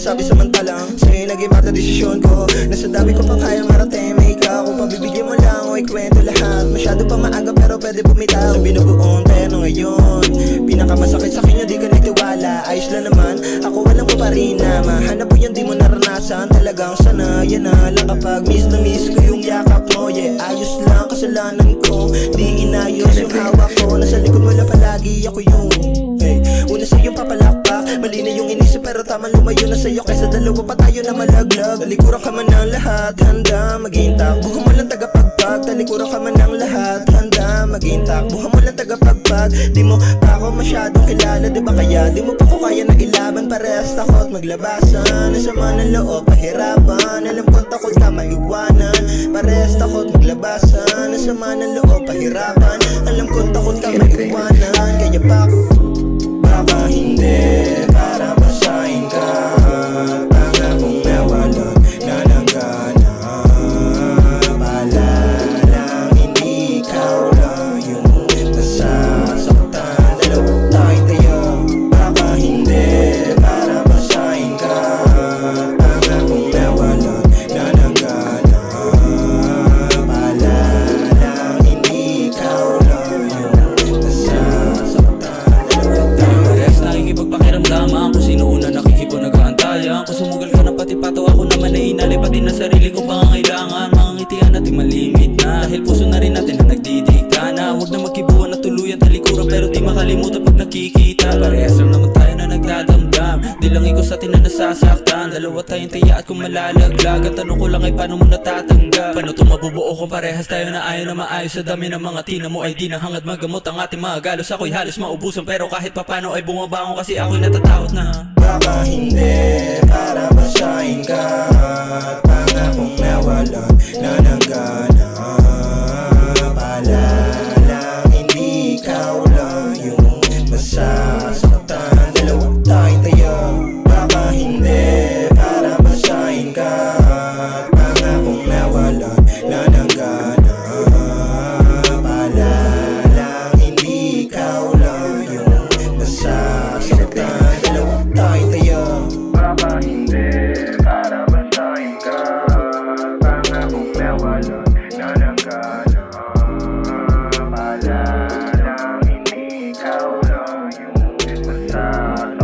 sinasabi samantalang sa'yo'y nag-iba na desisyon ko. Nasa dami ko pang kayang marating, may ikaw. Kung pabibigyan mo lang o ikwento lahat, masyado pa maaga pero pwede bumitaw. Sa binubuong terno ngayon, pinakamasakit sa'kin yung di ka nagtiwala. Ayos lang naman, ako walang mo pa rin na mahanap mo yung di mo naranasan. Talagang sana, yan na lang kapag miss na miss ko yung yakap mo. Yeah, ayos lang, kasalanan ko, di inayos yung hawak ko. Nasa likod mo lang palagi, ako yung una sa'yong papalakpak. Mali na yung inisip pero tama lumayo na sa'yo. Kaysa dalawa pa tayo na malaglag. Talikuran ka man ng lahat, handa mag-intak. Buha mo lang tagapagpag. Talikuran ka man ng lahat, handa mag-intak. Buha mo lang tagapagpag. Di mo pa ako masyadong kilala, diba kaya di mo pa ko kaya na ilaban. Parehas takot maglabasan, nasama ng loob, pahirapan. Alam kong takot ka maiwanan. Parehas takot maglabasan, nasama ng loob, pahirapan. Alam kong takot ka maiwanan. Kaya baka hindi, para basahin ka. Pangakong nawalan na ng gana. Palalang hindi ikaw lang yung nasasaktan. Dalawa tayong tayo. Baka hindi, para basahin ka. Pangakong nawalan na ng gana. Palalang hindi ikaw lang yung nasasaktan. Nakikipagpakiramdaman kung sino una nakikipag nag-aantayan. Kung sumugal ka na pati pato, ako naman ay inalay pati na sarili kong pangangailangan. Mga ngitian natin malimit na, dahil puso na rin natin na nagdidikta na huwag na magkibuan na tuluyan talikuran, pero di makalimutan pag nakikita. Parehas lang naman tayo na nagdadamdam, di lang ikaw sa atin na nasasaktan. Dalawa tayong taya at kung malalaglag, ang tanong ko lang ay paano mo natatanggap. Paano ito mabubuo kung parehas tayo na ayaw na maayos? Sa dami ng mga tina mo ay di na hangad magamot ang ating mga galos. Ako'y halos maubusan pero kahit papano ay bumabangon kasi ako'y natatakot na. Baka hindi, para basahin ka. Pangakong nawalan na ng gana. Palalang hindi ikaw lang yung masasaktan. Dalawa tayong tayo. Baka hindi, para basahin ka. Pangakong nawalan na ng gana. Palalang hindi ikaw lang yung masasaktan. Dalawa tayong tayo. Baka hindi, para basahin ka. Pangakong nawalan na ng gana. Palalang hindi ikaw lang yung masasaktan.